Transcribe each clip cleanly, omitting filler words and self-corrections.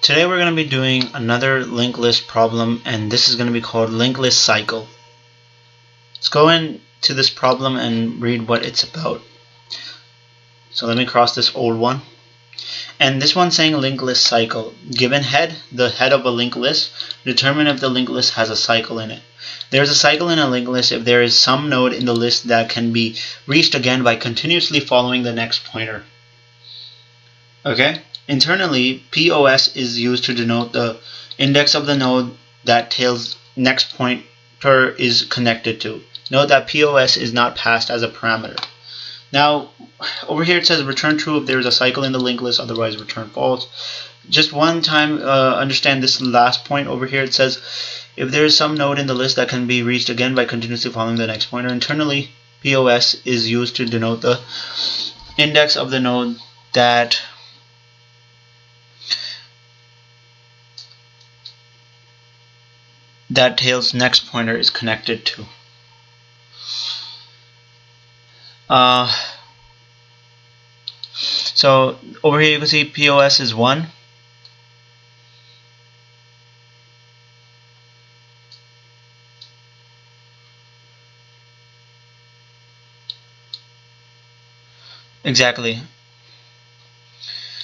Today we're going to be doing another linked list problem, and this is going to be called linked list cycle. Let's go into this problem and read what it's about. So let me cross this old one. And this one's saying linked list cycle. Given head, the head of a linked list, determine if the linked list has a cycle in it. There's a cycle in a linked list if there is some node in the list that can be reached again by continuously following the next pointer. Okay? Internally, POS is used to denote the index of the node that tail's next pointer is connected to. Note that POS is not passed as a parameter. Now, over here it says return true if there is a cycle in the linked list, otherwise return false. Just one time, understand this last point over here. It says if there is some node in the list that can be reached again by continuously following the next pointer. Internally, POS is used to denote the index of the node that tail's next pointer is connected to. So over here you can see POS is 1. Exactly.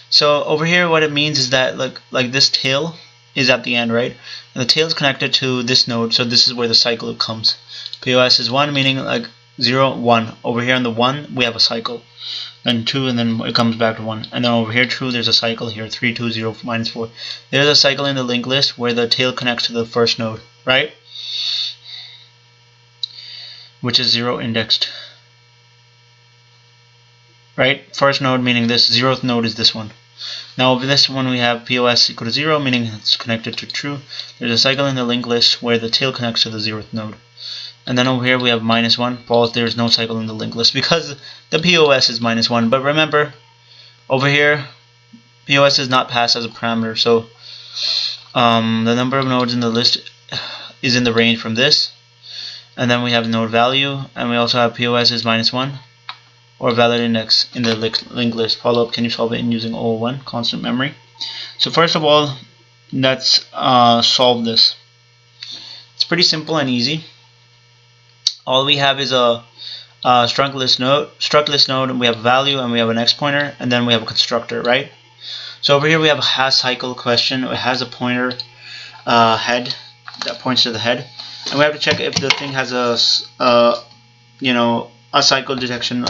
So over here what it means is that like this tail is at the end, right? And the tail is connected to this node, so this is where the cycle comes. POS is 1, meaning like 0, 1. Over here on the 1 we have a cycle. Then 2, and then it comes back to 1. And then over here, true, there's a cycle here, 3, 2, 0, minus 4. There's a cycle in the linked list where the tail connects to the first node, right? Which is 0 indexed. Right? First node meaning this, 0th node is this one. Now over this one we have POS equal to 0, meaning it's connected to true. There's a cycle in the linked list where the tail connects to the 0th node. And then over here we have minus 1, false. There's no cycle in the linked list because the POS is minus 1. But remember, over here, POS is not passed as a parameter. So the number of nodes in the list is in the range from this. And then we have node value, and we also have POS is minus 1, or valid index in the linked list. Follow up, can you solve it in using O1, constant memory? So first of all, let's solve this. It's pretty simple and easy. All we have is a struct list node, and we have a value, and we have an next pointer, and then we have a constructor, right? So over here we have a has cycle question. It has a pointer head that points to the head, and we have to check if the thing has a cycle detection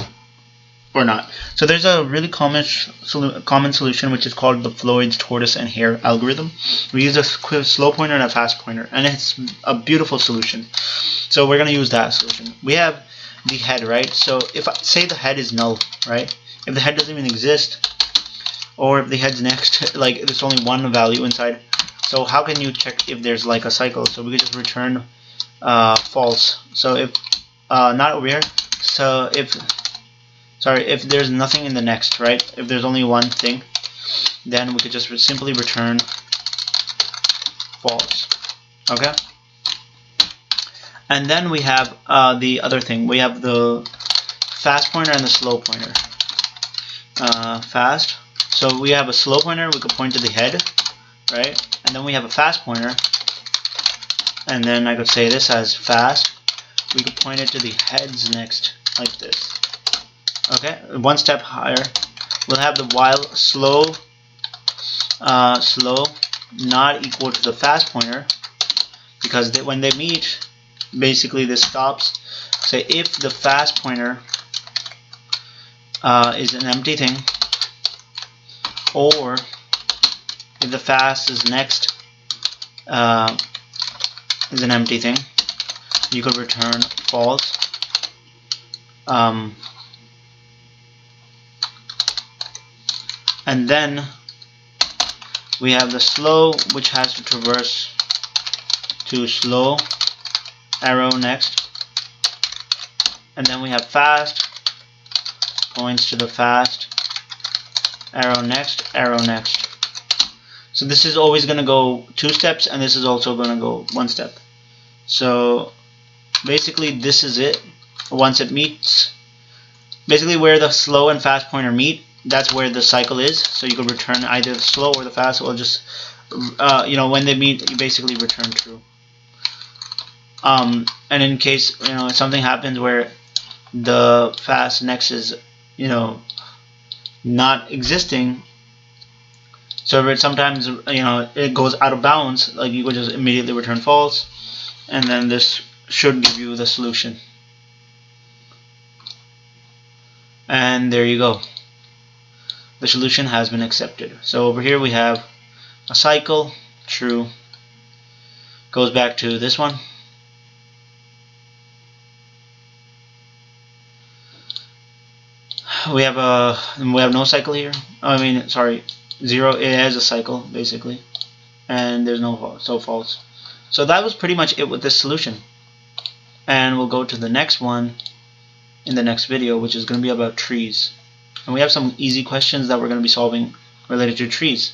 or not. So there's a really common solution which is called the Floyd's tortoise and hare algorithm. We use a slow pointer and a fast pointer, and it's a beautiful solution. So we're going to use that solution. We have the head, right? So if I say the head is null, right? If the head doesn't even exist, or if the head's next, like there's only one value inside. So how can you check if there's like a cycle? So we could just return false. So if not over here. So if there's nothing in the next, right? If there's only one thing, then we could just simply return false. Okay? And then we have the other thing. We have the fast pointer and the slow pointer. Fast. So we have a slow pointer, we could point to the head, right? And then we have a fast pointer. And then I could say this as fast. We could point it to the heads next, like this. Okay, one step higher. We'll have the while slow not equal to the fast pointer, because when they meet, basically this stops. Say if the fast pointer is an empty thing, or if the fast is next is an empty thing, you could return false. And then we have the slow, which has to traverse to slow, arrow next. And then we have fast, points to the fast, arrow next, arrow next. So this is always going to go 2 steps, and this is also going to go 1 step. So basically this is it. Once it meets, basically where the slow and fast pointer meet, that's where the cycle is. So you could return either the slow or the fast. We'll just when they meet, you basically return true. And in case something happens where the fast next is not existing, so if sometimes it goes out of bounds, like you could just immediately return false, and then this should give you the solution. And there you go. The solution has been accepted. So over here we have a cycle, true, goes back to this one. We have no cycle here. I mean, sorry, 0. It has a cycle basically, and there's no false. So that was pretty much it with this solution. And we'll go to the next one in the next video, which is going to be about trees. And we have some easy questions that we're going to be solving related to trees.